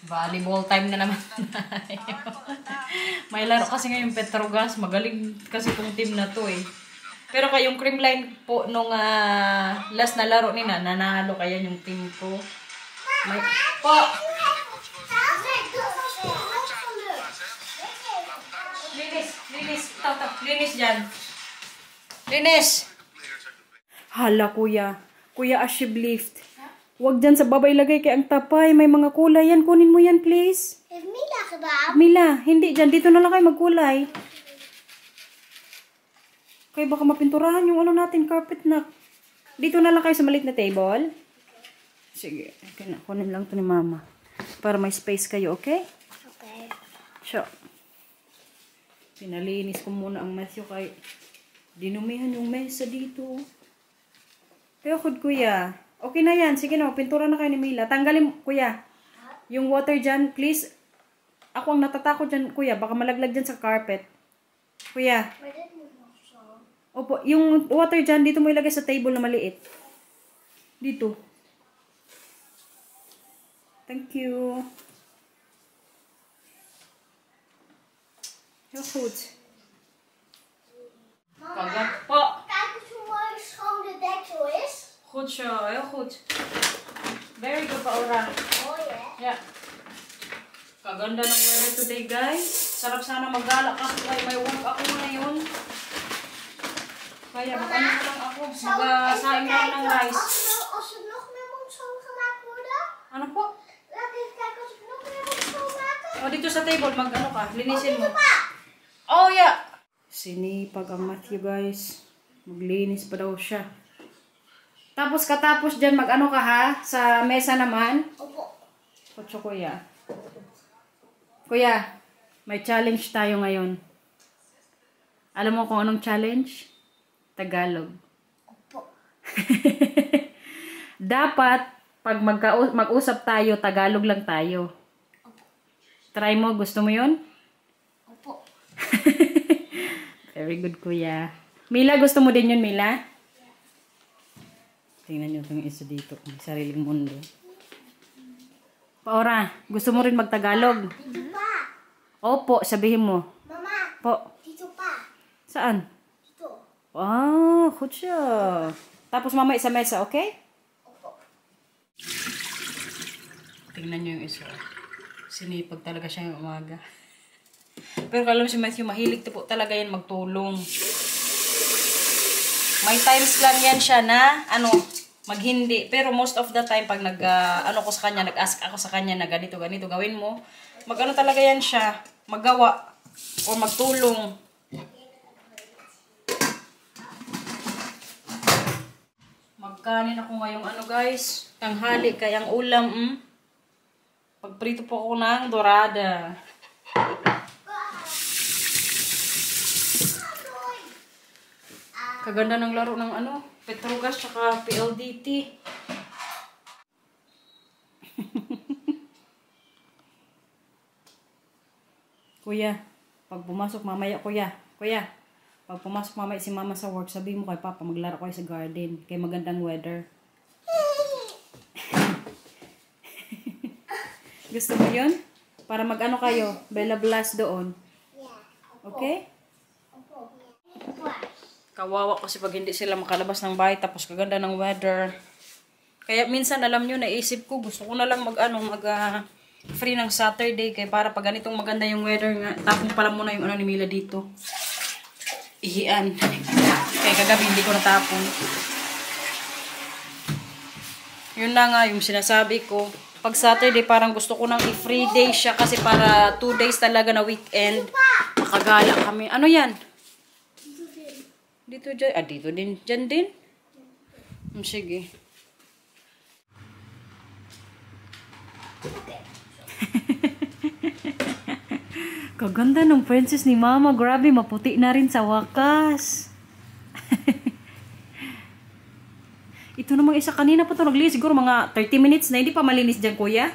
Volleyball time na naman tayo. May laro kasi ngayon Petrogas. Magaling kasi itong team na to eh. Pero kayong Creamline po nung last na laro nila, nanalo kaya yung team ko. May po. Linis dyan. Linis. Hala kuya. Kuya Ashib lift. Huwag dyan sa babay lagay kay ang tapay. May mga kulay yan. Kunin mo yan please. Mila kebab. Mila, hindi dyan. Dito na lang kayo magkulay. Kaya baka mapinturahan yung ano natin, carpet na. Dito na lang kayo sa maliit na table. Sige, okay na. Kunin lang to ni mama. Para may space kayo, okay? Okay. Sure. Pinalinis ko muna ang mess kay dinumihan yung mesa dito. Pero kuya. Okay na yan. Sige na, pintura na kayo ni Mila. Tanggalin, kuya. Yung water dyan, please. Ako ang natatakot dyan, kuya. Baka malaglag dyan sa carpet. Kuya. Opo, yung water dyan, dito mo ilagay sa table na maliit. Dito. Thank you. Heel goed. Kagat po. Kijk eens hoe mooi schoon de deksel is. Goed zo, heel goed. Very good, Paura. Mooi hè? Yeah. Kaganda ng weather today, guys. Sarap sana mag-gala kasi may work ako ngayon. Kaya mag-ano na lang ako. Mag-saing lang ng rice. Als er nog meer moet schoongemaakt worden. Ano po? Laat ik even kijken als ik nog meer moet schoonmaken. O, dito sa table, mag-ano ka. Linisin mo. Dito pa. Oh, yeah. Sinipag ang Matthew, guys. Maglinis pa daw siya. Tapos katapos dyan, mag-ano ka ha? Sa mesa naman. Opo. Kutso, kuya. Kuya, may challenge tayo ngayon. Alam mo kung anong challenge? Tagalog. Opo. Dapat, pag mag-usap tayo, Tagalog lang tayo. Opo. Try mo, gusto mo yun? Opo. Very good, kuya. Mila, gusto mo din yun, Mila? Tingnan nyo itong isa dito. May sariling mundo. Paora, gusto mo rin magtagalog? Dito pa. Opo, sabihin mo. Mama. Po. Dito pa. Saan? Dito. Ah, good siya. Tapos mamaya sa mesa, okay? Opo. Tingnan nyo yung isa. Sinipag talaga siya yung umaga. Pero alam si Matthew, mahilig po talaga yan magtulong. May times lang yan siya na, maghindi. Pero most of the time, pag ko sa kanya, nag-ask ako sa kanya na ganito, gawin mo. Mag-ano talaga yan siya, maggawa o magtulong. Magkanin ako ngayong guys, tanghali kayang ulam. Pagprito po ako ng dorada. Kaganda ng laro ng Petrogas tsaka PLDT. Kuya, pag pumasok mamaya, kuya, pag pumasok mamaya si mama sa work, sabihin mo kay papa, maglaro kayo sa garden, kay magandang weather. Gusto mo yun? Para mag-ano kayo, Bella Blast doon. Okay? Kawawa kasi pag hindi sila makalabas ng bahay tapos kaganda ng weather. Kaya minsan alam nyo, naisip ko, gusto ko na lang free ng Saturday kaya para pag ganitong maganda yung weather nga, tapong pala muna yung ni Mila dito. Ihian. Kaya kagabi hindi ko natapon. Yun na nga yung sinasabi ko. Pag Saturday parang gusto ko nang i-free day siya kasi para 2 days talaga na weekend. Makagala kami. Ano yan? Dito dyan. Dito din. Dyan din. Sige. Kaganda ng princess ni mama. Grabe, maputi na rin sa wakas. Ito namang isa kanina pa ito naglinis. Siguro mga 30 minutes na. Hindi pa malinis dyan, kuya.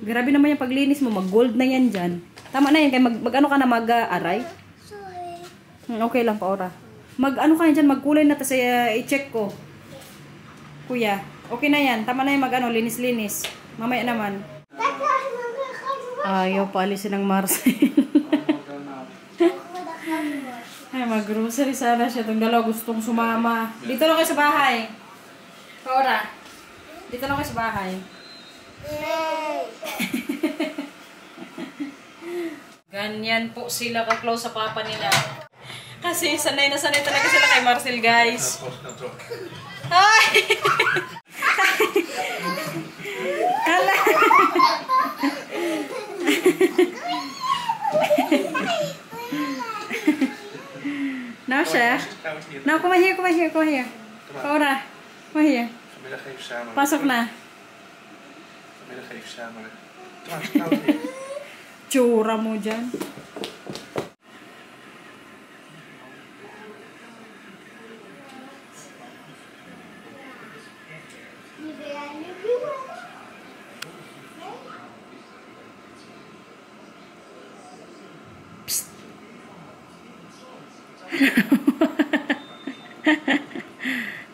Grabe naman yung paglinis mo. Mag-gold na yan dyan. Tama na yan. Kaya mag-ano ka na mag-aray? Sorry. Okay lang, Paora. Mag-ano ka dyan, magkulay na, tapos i-check ko. Kuya, okay na yan. Tama na yung linis-linis. Mamaya naman. Kijk, daar is mijn rug. Ayaw paalisin ng Marcel. Ay, mag-grocery sana siya. Itong dalawa gustong sumama. Dito lang kayo sa bahay. Paura. Dito lang kayo sa bahay. Ganyan po sila ka-close sa papa nila. Kasi sanay na sanay talaga sila kay Marcel, guys. Ay! Hala! Now, Chef. Now, come here, come here, come here. Paura, come here. Vanmiddag even samen. Pasok na. Vanmiddag even samen. Kom hier. Tsura mo dyan.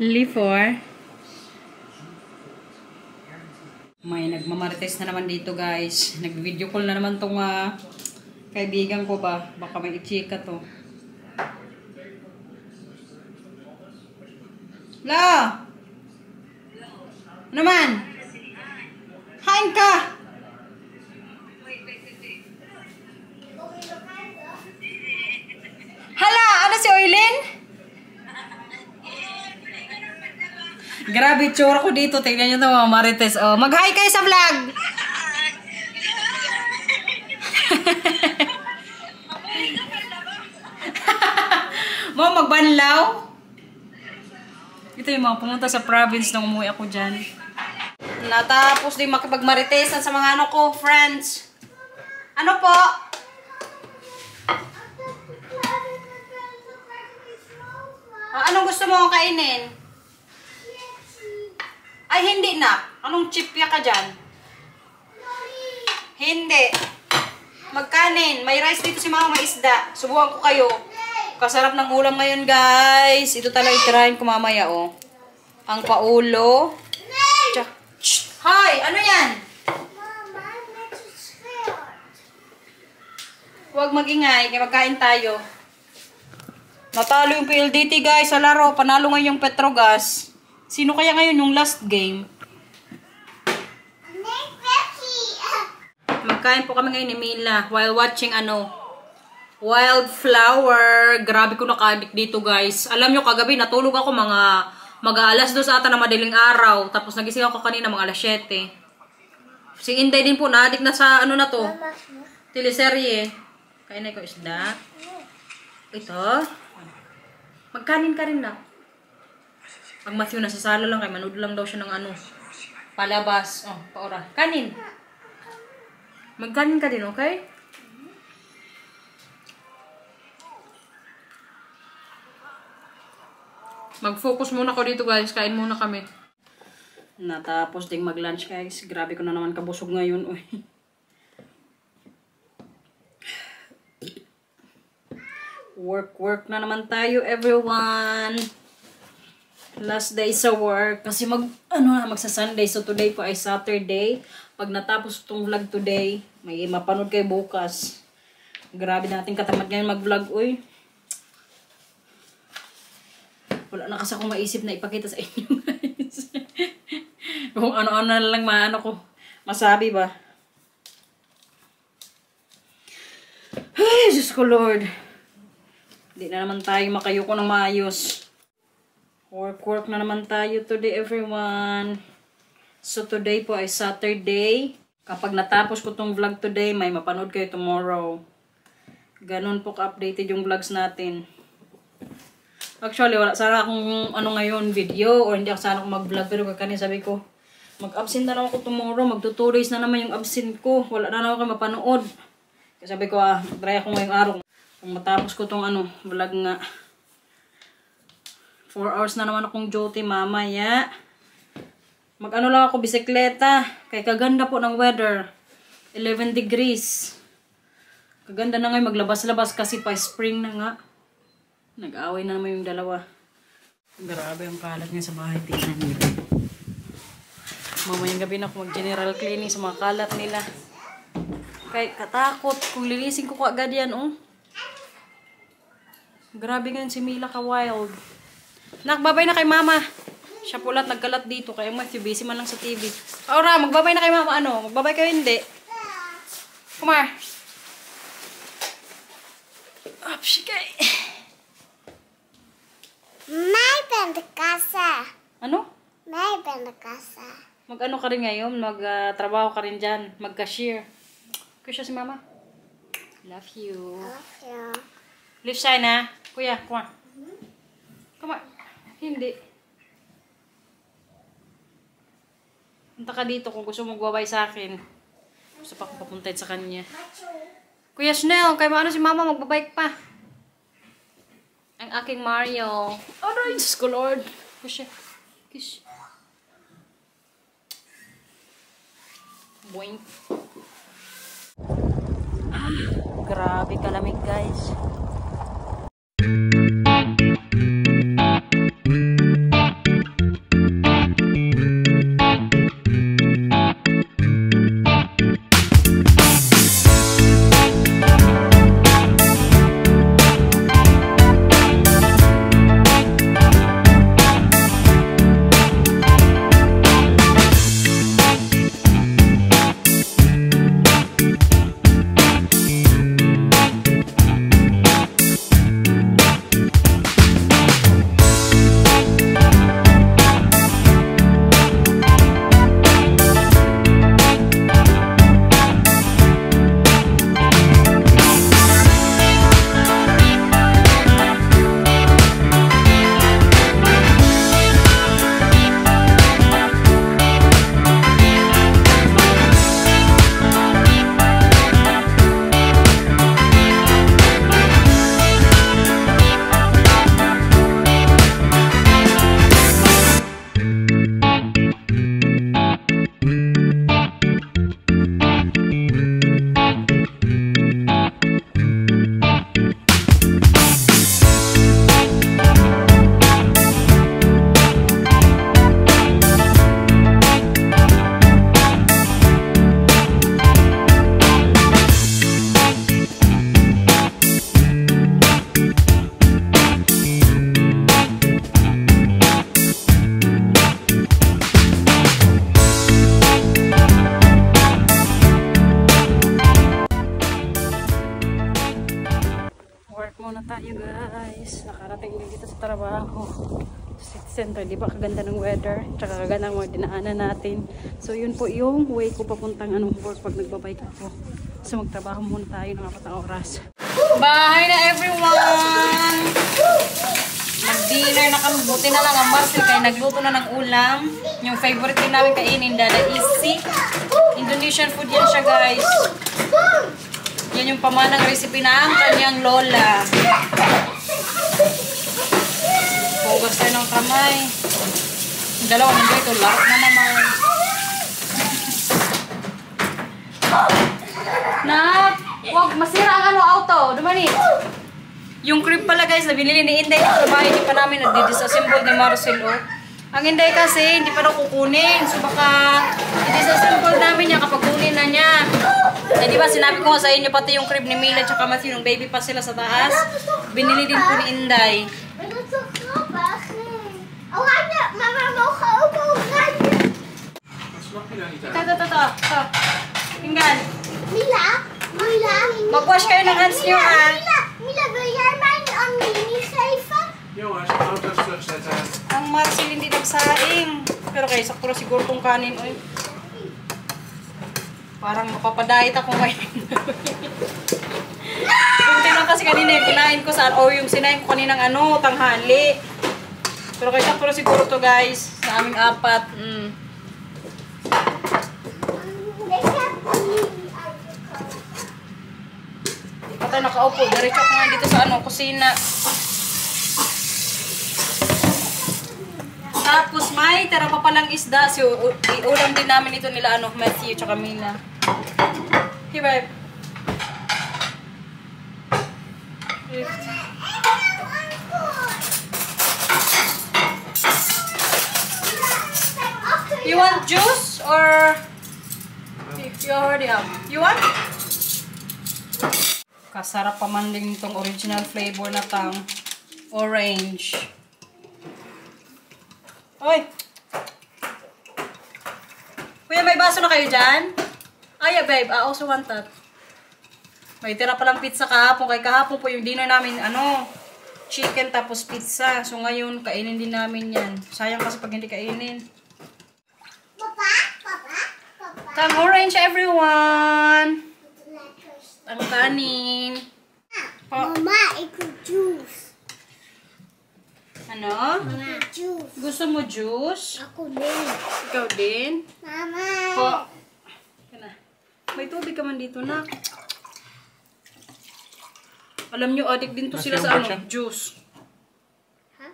Lifor. May nagmamarites na naman dito, guys. Nag-video call na naman tong kaibigan ko ba. Baka may i-chika to. La! Naman! Hain ka! Hala! Ano si Oilin? Grabe, tsura ko dito. Tingnan nyo ito, mga marites. Oh, mag-hi kayo sa vlog! Mo, magbanlaw? Ito yung mga pumunta sa province nung umuwi ako dyan. Natapos din makipagmaritesan sa mga ano ko, friends. Ano po? Anong gusto mo kainin? Ay, hindi na. Anong chipya ka dyan? Hindi. Magkanin. May rice dito si mama, may isda. Subukan ko kayo. Kasarap ng ulam ngayon, guys. Ito talaga itirahin ko mamaya, oh. Ang paulo. Hi! Ano yan? Huwag magingay. Kaya magkain tayo. Natalo yung PLDT, guys, sa laro. Panalo ngayon yung Petrogas. Sino kaya ngayon yung last game? Magkain po kami ngayon ni Mila while watching Wildflower. Grabe ko naka-addict dito, guys. Alam nyo, kagabi natulog ako mag-alas 2 ata na madaling araw. Tapos nagising ako kanina mga alas 7. Si Inday din po na-addict na sa na to. Teleserye. Kain na ko isda. Ito. Magkanin ka rin na. Ang Matthew nasa sala lang kay manood lang daw siya ng palabas. Oh, paora. Kanin. Magkanin ka din, okay? Mag-focus muna ko dito, guys. Kain muna kami. Natapos ding mag-lunch, guys. Grabe ko na naman kabusog ngayon. Uy. Work na naman tayo, everyone. Last day sa work. Kasi magsa-Sunday. So, today po ay Saturday. Pag natapos itong vlog today, may mapanood kayo bukas. Grabe natin katamad ngayon mag-vlog, uy. Wala na kasi akong maisip na ipakita sa inyo, guys. Kung ano-ano na lang masabi ba. Ay, Diyos ko, Lord. Hindi na naman tayo makayuko ng maayos. Work na naman tayo today, everyone. So, today po ay Saturday. Kapag natapos ko tong vlog today, may mapanood kayo tomorrow. Ganun po ka-updated yung vlogs natin. Actually, wala sana akong ngayon, video, or hindi ako sana akong mag-vlog. Pero kanina sabi ko, mag-absent na naman ako tomorrow. Magto 2 days na naman yung absent ko. Wala na naman ako mapanood. Kaya sabi ko, try ako ngayong araw. Kung matapos ko tong vlog nga. 4 hours na naman akong duty mamaya. Lang ako bisikleta. Kaya kaganda po ng weather. 11 degrees. Kaganda na ngayon maglabas-labas kasi pa spring na nga. Nag-away na naman yung dalawa. Grabe ang kalat niya sa bahay. Tingnan nyo. Mamayang gabi na ako mag-general cleaning sa mga kalat nila. Kay katakot kung linisin ko agad yan, oh. Grabe nga si Mila ka wild. Nagbabay na kay mama. Siya pulat nagkalat dito kaya Matthew busy man lang sa TV. Ora, magbabay na kay mama ano? Magbabay kayo hindi. Kumar. Up, shikay. May pendekasa. Ano? May pendekasa. Mag-ano ka rin ngayon? Mag-trabaho ka rin dyan. Mag-cashier. Kusya si mama. Love you. Love you. Lift sign ha. Kuya, kumar. Kumar. Hindi. Punta ka dito kung gusto mo magbabay sa akin. Gusto pa akong papuntahin sa kanya. Kuya Snell, kay maano si mama magbabike pa. Ang aking Mario. Aray, Diyos ko Lord. Push siya. Kiss. Boing. Grabe kalamig guys. Tayo guys, nakarating din dito sa trabaho. City Center, di ba kaganda ng weather, tsaka kaganda ng mga dinaanan natin. So yun po yung way ko papuntang work pag nagbabike ako. So magtrabaho muna tayo ng 4 na oras. Bahay na everyone! Mag-dinner na kami, buti na lang ang Marcel kaya nagluto na ng ulam. Yung favorite din namin kainin, Dada Isi. Indonesian food yan siya guys. Yan yung pamanang recipe ng kanyang lola. Hugas tayo ng kamay. Yung dalawa nandito, larot na naman. Nak! Huwag masira ang auto. Dumani. Yung crib pala guys, na binili ni Inday sa bahay, hindi pa namin nagdi-disassemble ni Marcel. Ang Inday kasi, hindi pa na kukunin. So baka i-disassemble namin niya kapag kunin na niya. Eh di ba sinabi ko nga sa inyo pati yung crib ni Mila at Matthew nung baby pa sila sa taas. Binili din po ni Inday. Ito. Tingnan. Mila? Mag-wash kayo ng hands niyo ha. Mila, wil jij mij een mini geven? Jongens, de auto's terugzetten. Ang Marcel hindi nagsaing. Pero kayo sakto siguro kung kanin. Oy. Parang mapapadayit ako ngayon. Kunti lang kasi kanina yung kinain ko sa yung sinain ko kaninang tanghali. Pero kayo sakto siguro to guys. Sa aming 4. Patay nakaupo. Diretso ko nga dito sa kusina. Tapos may tara pa palang isda. So, iulam din namin ito nila Matthew tsaka Mila. Here, babe. You want juice or you already have? You want? Kasarap pa man din itong original flavor na tang orange. Oy! Kuya, may baso na kayo dyan? Ay, babe, I also want that. May tira palang pizza kahapon. Kay kahapon po yung dinner namin, chicken tapos pizza. So ngayon, kainin din namin yan. Sayang kasi pag hindi kainin. Papa? Tang orange, everyone! Ang kanin. Mama, ikaw juice. Ano? Mama, juice. Gusto mo juice? Ako din. Ikaw din? Mama. Po. Yan na. May tubig ka man dito, nak. Alam nyo, addict din to sila sa juice.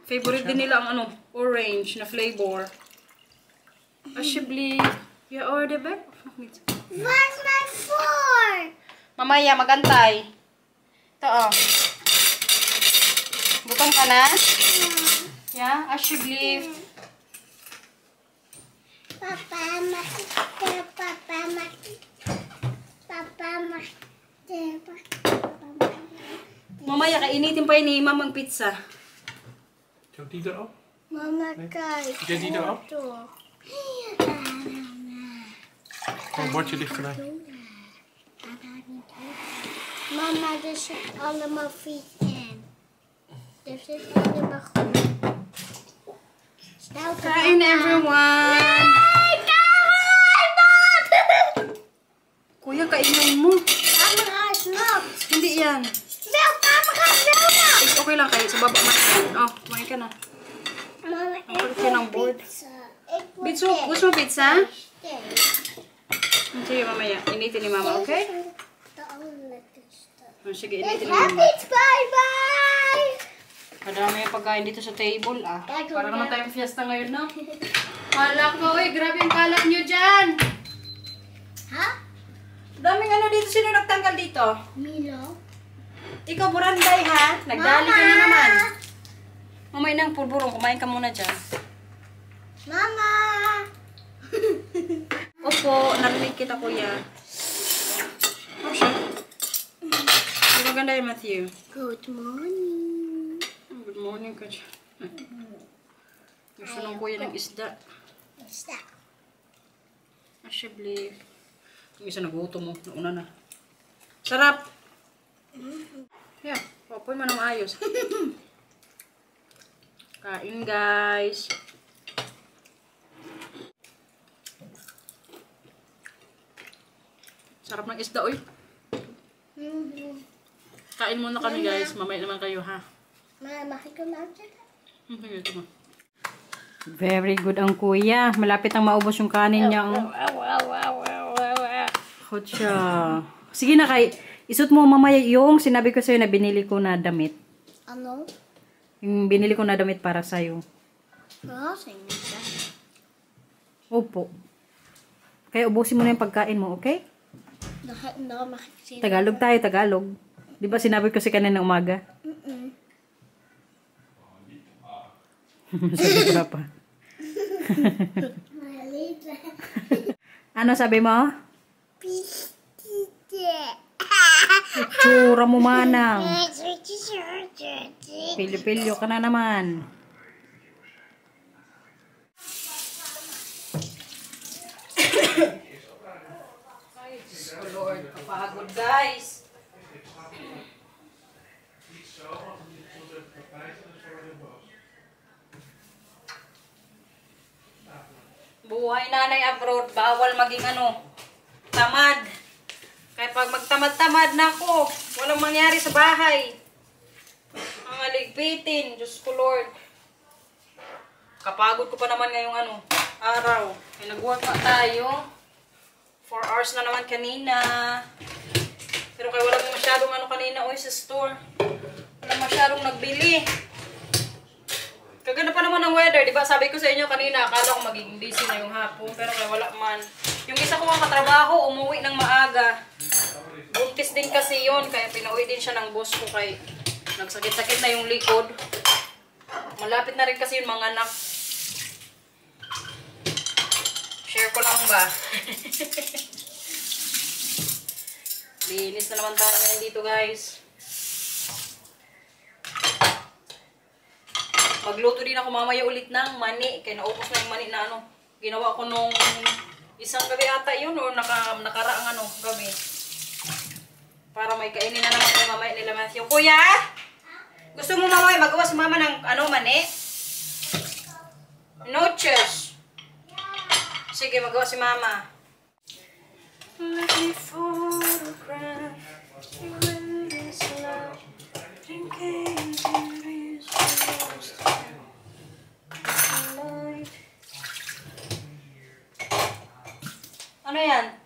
Favorite din nila ang orange na flavor. Ashibli, you order back? Where's my fork? Mamaya, magantay. Ito, Butong ka na? Yeah, Ashibli. Papa, makita. Papa, makita. Papa, makita. Mamaya, kainitin pa yun ni Mamang pizza. Kan die erop? Mama, kijk. Jij die erop? Gewoon bordje dichterbij. Mama, er zit allemaal vies in. Er zit allemaal goed. Stel Kain, everyone! Kuya, kainin mo. Camera is not. Hindi yan. Wel, camera is wel not. Okay lang kayo. Sa baba man yan. Oh, kumain ka na. Mama, Ang kulit yun ng board. pizza. Ik wil Gusto mo pizza? steak. Sige, mamaya. Initin ni Mama, okay? De allerlekkerste. Oh, sige, Ik initin ni heb Mama. iets bij mij. Madami yung pagkain dito sa table, ah. Kijk, Para naman ja. tayong fiesta ngayon, no? Kalak mo, uy. Grabe yung kalak nyo dyan. Ha? Daming dito. Sino nagtanggal dito? Milo. Ikaw, Buranday, ha? Nagdali ka na naman. Mamay nang pulburong. Kumain ka muna dyan. Mama. Opo, narinig kita, kuya. Oh, siya. Maganda yung Matthew. Good morning. Good morning, Coach. Gusto ng kuya ng isda. Is that? Ashibli. Yung isa nagutom mo. Nauna na. Sarap! Yeah, papoy mo na maayos. Kain, guys. Sarap ng isda, oy. Kain muna kami, guys. Mamaya naman kayo, ha? Mama, mag ik hem uitzetten? Ito mo. Very good ang kuya. Malapit ang maubos yung kanin niya. Kutsa. Sige na kay. Isut mo mamaya yung sinabi ko sa'yo na binili ko na damit. Ano? Yung binili ko na damit para sa'yo. Verrassing, Lisa. Opo. Kaya ubusin mo na yung pagkain mo, okay? Dan mag ik zien. Tagalog tayo, Tagalog. Di ba sinabi ko si kanina umaga? Sabi ko pa. Ano sabi mo? Tsura mo manang. Pilyo-pilyo ka na naman. Oh Lord, kapagod guys. Buhay nanay abroad, bawal maging tamad. Kaya pag magtamad-tamad na ako, walang mangyari sa bahay. Ang aligpitin, Diyos ko Lord. Kapagod ko pa naman ngayong araw. Ay, nag-work pa tayo. 4 hours na naman kanina. Pero kaya wala masyadong kanina sa store. Wala masyadong nagbili. Kaganda pa naman ang weather, di ba? Sabi ko sa inyo kanina, akala ko magiging busy na yung hapon. Pero kaya wala man. Yung isa ko ang katrabaho, umuwi ng maaga. Buntis din kasi yon, kaya pinauwi din siya ng boss ko kay nagsakit-sakit na yung likod. Malapit na rin kasi yung mga anak. Share ko lang ba? Linis na naman tayo ngayon dito, guys. Magluto din ako mamaya ulit ng mani. Kaya naubos na yung mani na ano. Ginawa ko nung isang gabi ata yun o nakaraang ano, gabi. Para may kainin na naman kay mamaya nila Matthew. Kuya! Gusto mo mamaya magawa si mama ng ano, mani? Noches. Sige, magawa si mama. Let me photograph you in this love in case it is lost tonight. Ano yan?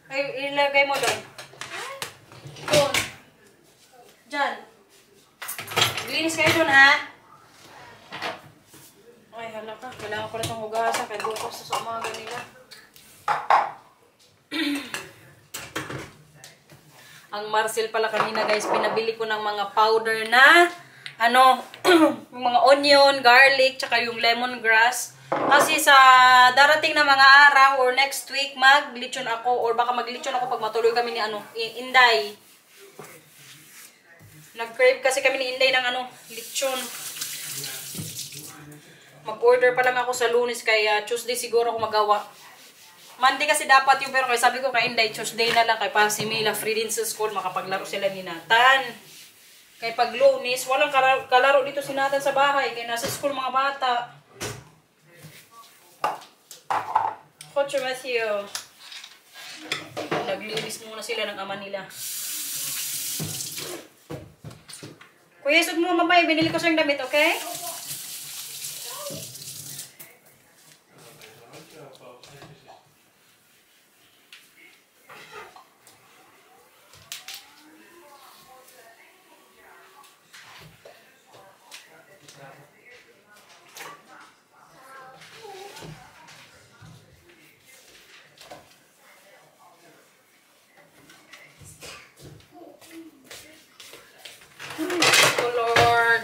Ay, ilagay mo doon. Doon. Diyan. Linis kayo doon, ha? Ay, hala ka. Kailangan ko na itong hugasan. Kaya bukas sa umaga nila. Ang Marcel pala kanina, guys, pinabili ko ng mga powder na ano, yung mga onion, garlic, tsaka yung lemongrass. Kasi sa darating na mga araw or next week, mag-lechon ako or baka mag-lechon ako pag matuloy kami ni ano, Inday. Nag-crave kasi kami ni Inday ng ano, lechon. Mag-order pa lang ako sa Lunes, kaya Tuesday siguro ako magawa. Monday kasi dapat yung, pero kaya sabi ko kay Inday, Tuesday na lang, kaya para si Mila free din sa school, makapaglaro sila ni Nathan. Kaya pag Lunes, walang kalaro dito si Nathan sa bahay, kaya nasa school mga bata. Coach Matthew. Naglinis muna sila ng ama nila. Kuya, isog mo mamaya, binili ko siyang damit, okay? Oh Lord.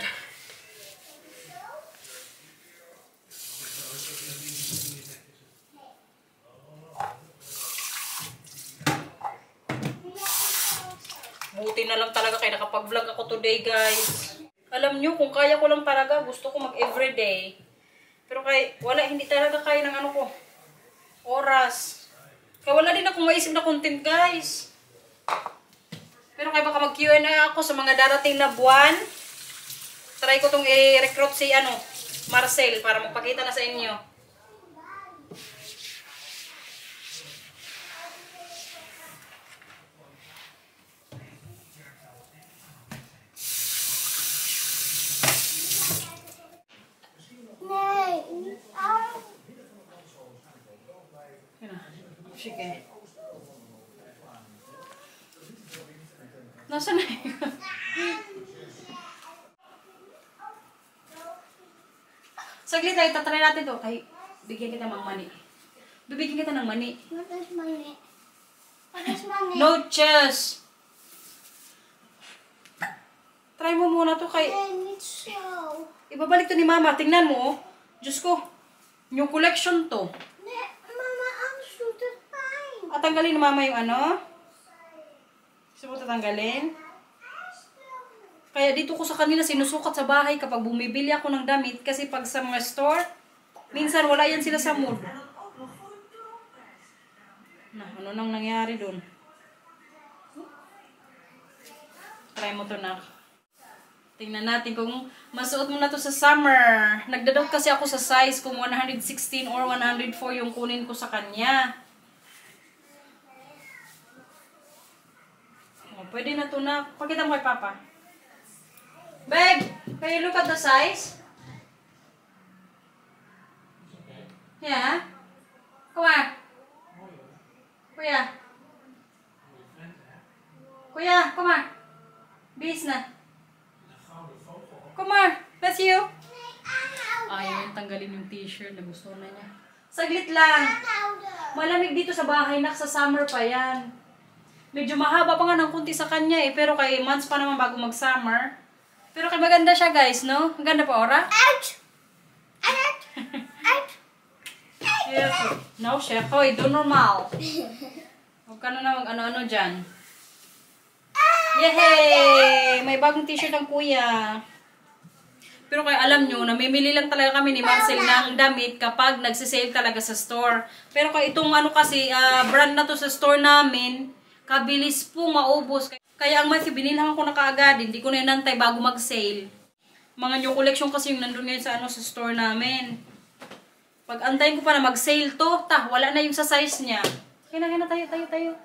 Buti na lang talaga kaya nakapag-vlog ako today, guys. Alam nyo, kung kaya ko lang talaga, gusto ko mag-everyday. Pero kaya, wala, hindi talaga kaya ng ano ko, oras. Kaya wala din akong maisip na content, guys. Pero kaya baka mag-Q&A ako sa mga darating na buwan. Try ko itong i-recruit si ano, Marcel para magpakita na sa inyo. Sige. Nasaan na yun? Saglit tayo, tatry natin to. Ay, bigyan kita ng mani. Bibigyan kita ng mani. What is money? What is money? No chess! Try mo muna to kay... I need show. Ibabalik to ni Mama. Tingnan mo, oh. Diyos ko. Yung collection to. Mama, I'm sure that's fine. At tanggalin ni Mama yung ano? Gusto mo tatanggalin? Kaya dito ko sa kanila sinusukat sa bahay kapag bumibili ako ng damit. Kasi pag sa mga store, minsan wala yan sila sa mood. Ano nang nangyari dun? Try mo to na. Tingnan natin kung masuot mo na to sa summer. Nagdadoubt kasi ako sa size kung 116 or 104 yung kunin ko sa kanya. Oh, pwede na to na. Pakita mo kay Papa. Babe, can you look at the size? Yeah? Come on. Kuya. Kuya, come on. Bis na. Come on, Matthew. Ayaw yung tanggalin yung t-shirt na gusto na niya. Saglit lang. Malamig dito sa bahay, sa summer pa yan. Medyo mahaba pa nga ng kunti sa kanya eh. Pero kay months pa naman bago mag-summer. Pero kay maganda siya guys, no? Ang ganda pa, Ora? Ouch! Ouch! Ouch! Yes. No, chef. Hoy, do normal. Huwag ka na mag ano-ano dyan. Yehey! May bagong t-shirt ang kuya. Pero kaya alam nyo, namimili lang talaga kami ni Marcel ng damit kapag nagsisale talaga sa store. Pero kaya itong ano kasi, brand na to sa store namin, kabilis po maubos. Kaya ang Matthew, binilhan ko na kaagad. Hindi ko na inantay bago mag-sale. Mga new collection kasi yung nandun ngayon sa, sa store namin. Pag antayin ko pa na mag-sale to, wala na yung sa size niya. Kaya na tayo.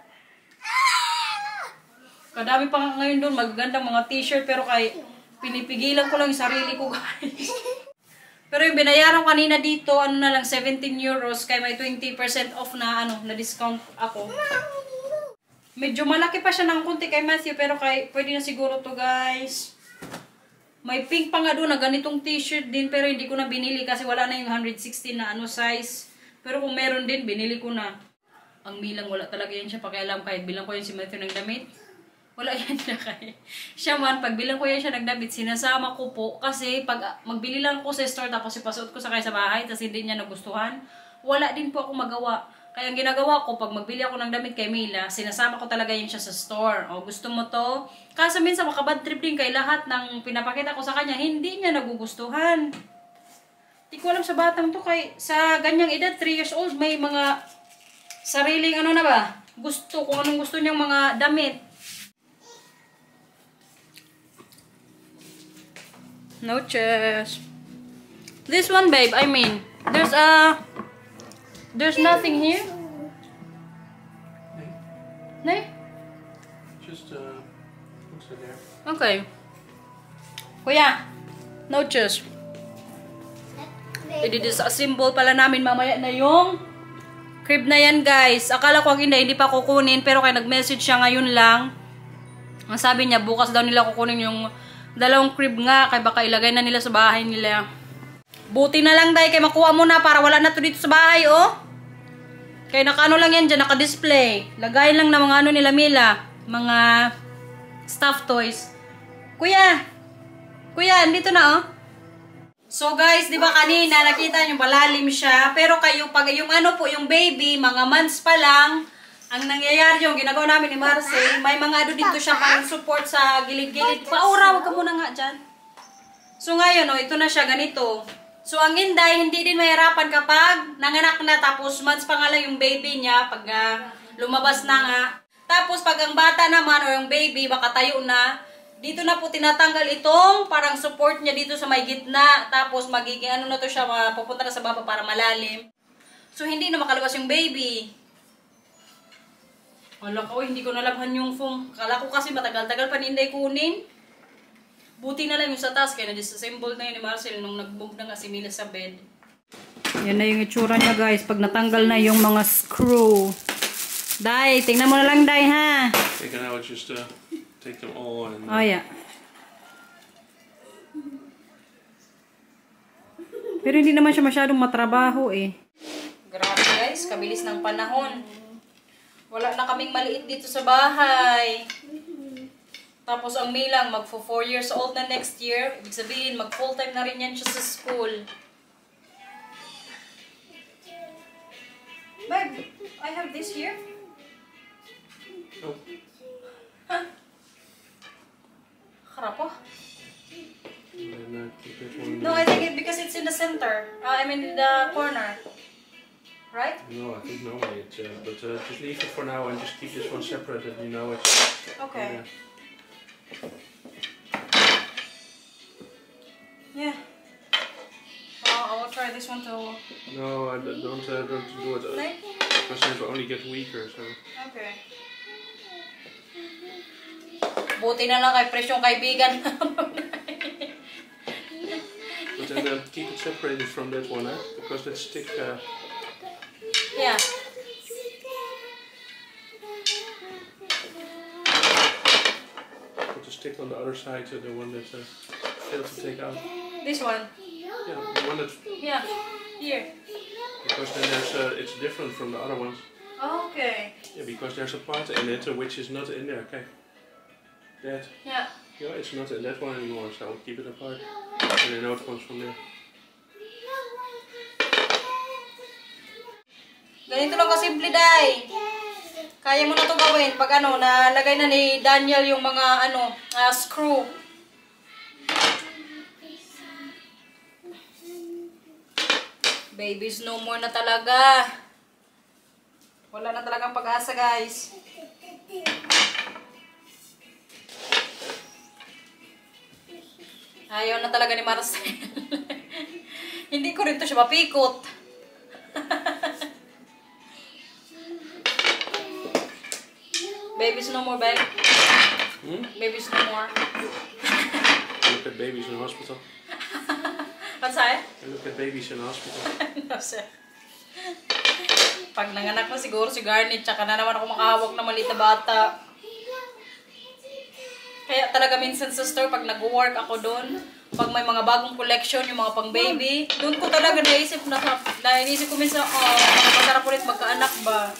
Kadami pa ngayon doon, magagandang mga t-shirt, pero kay pinipigilan ko lang yung sarili ko, guys. Pero yung binayaran kanina dito, ano na lang, 17 euros, kaya may 20% off na, na discount ako. Medyo malaki pa siya ng konti kay Matthew, pero pwede na siguro to, guys. May pink pa nga doon na ganitong t-shirt din, pero hindi ko na binili kasi wala na yung 116 na size. Pero kung meron din, binili ko na. Ang bilang, wala talaga yan siya pakialam kahit bilang ko yan si Matthew ng damit. Wala yan na kaya. Siya man, pag bilang ko yan siya nagdamit, sinasama ko po. Kasi pag magbili lang ako sa store, tapos ipasuot ko sa kaya sa bahay, tapos hindi niya nagustuhan, wala din po ako magawa. Kaya ang ginagawa ko, pag magbili ako ng damit kay Mila, sinasama ko talaga yun siya sa store. O gusto mo to? Kasi minsan makabad trip din kay lahat ng pinapakita ko sa kanya, hindi niya nagugustuhan. Di ko alam sa batang to, kay sa ganyang edad, 3 years old, may mga sariling na ba? Gusto, kung anong gusto niyang mga damit. No chess. This one, babe, I mean, there's nothing here. No? Just, what's in there? Okay. Kuya, no chess. I-disassemble pala namin mamaya na yung crib na yan, guys. Akala ko hindi pa kukunin, pero kaya nag-message siya ngayon lang. Ang sabi niya, bukas daw nila kukunin yung dalawang crib nga, kaya baka ilagay na nila sa bahay nila. Buti na lang dahil kay makuha mo na para wala na to dito sa bahay, oh. Kaya nakaano lang yan dyan, naka-display. Lagay lang na mga nila Mila. Mga stuffed toys. Kuya, andito na, oh. So guys, di ba kanina nakita nyo malalim siya, pero kayo pag yung yung baby, mga months pa lang, ang nangyayari yung ginagawa namin ni Marcel, may mga dito siya parang support sa gilid-gilid. Paura, wag ka muna nga dyan. So ngayon, ito na siya ganito. So ang Inday, hindi din mahirapan kapag nanganak na, tapos months pa nga lang yung baby niya, pag lumabas na nga. Tapos pag ang bata naman, o yung baby, baka tayo na, dito na po tinatanggal itong parang support niya dito sa may gitna. Tapos magiging na to siya, pupunta na sa baba para malalim. So hindi na makalabas yung baby. Wala ko, hindi ko nalabhan yung foam. Kala ko kasi matagal-tagal pa ni Inday kunin. Buti na lang yung sa taas, kaya na-disassemble na yun ni Marcel nung nag-move na nga si Mila sa bed. Yan na yung itsura niya, guys, pag natanggal na yung mga screw. Day, tingnan mo na lang, Day, ha? I can now just take them all and... Oh, yeah. Pero hindi naman siya masyadong matrabaho, eh. Grabe, guys, kabilis ng panahon. Wala na kaming maliit dito sa bahay. Tapos ang Milang, mag-4 years old na next year. Ibig sabihin, mag-full-time na rin yan siya sa school. Babe, I have this here. Oh. Huh? Harap po. And keep that one... No, I think because it's in the center. I mean, in the corner. Right? No, I think no way. But just leave it for now and just keep this one separate and you know it's... Okay. Yeah. I will try this one too. No, don't do it. Like? Because it will only get weaker, so... Okay. Buti na lang kay presyong kaibigan. But then keep it separated from that one, because that stick... Yeah. Put the stick on the other side, the one that failed to take out. This one? Yeah, the one that... Yeah, here. Because then it's different from the other ones. Okay. Yeah, because there's a part in it which is not in there, okay? That. Yeah. Yeah, it's not in that one anymore, so I'll keep it apart. And I know it comes from there. Ganito lang kasimple, Day. Kaya mo na to gawin pag ano, nalagay na ni Daniel yung mga ano, screw. Babies no more na talaga. Wala na talagang pag-asa, guys. Ayaw na talaga ni Marcel. Hindi ko rin to siya mapikot. Babies no more, babe. Babies no more. Look at babies in the hospital. What's that? I look at babies in the hospital. No, sir. Pag nanganak na siguro si Garnet, tsaka na naman ako makahawak na maliit na bata. Kaya talaga minsan sa store, pag nag-work ako doon, pag may mga bagong collection, yung mga pang-baby, doon ko talaga naisip ko minsan, masarap ulit magkaanak ba?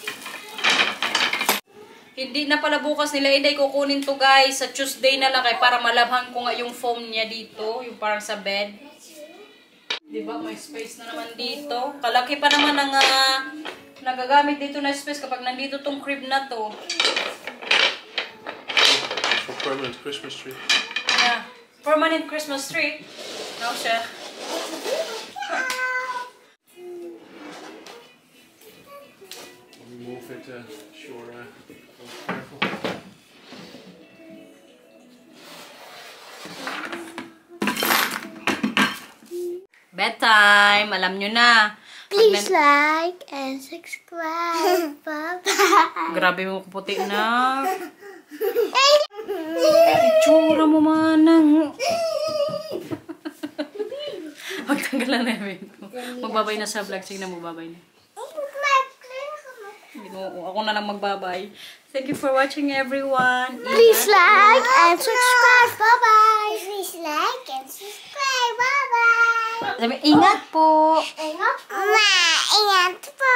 Hindi na pala bukas nila, hindi kukunin to guys, sa Tuesday na lang kay para malabhan ko nga yung foam niya dito, yung parang sa bed. Diba, may space na naman dito. Kalaki pa naman ang nagagamit dito na space kapag nandito tong crib na to. For permanent Christmas tree. Yeah. Permanent Christmas tree. No, siya. Move it, sure, careful. Bedtime. Alam nyo na. Please like and subscribe. Bye-bye. Grabe mo puti na. Itsura mo manang. Magtanggal na namin ko. Magbabay na sa vlog. Sige na, magbabay na. Ako na lang magbabay. Thank you for watching, everyone. Please like and subscribe. Bye-bye. Please like and subscribe. Bye-bye. Sabi, ingat po. Ingat po. Ingat po.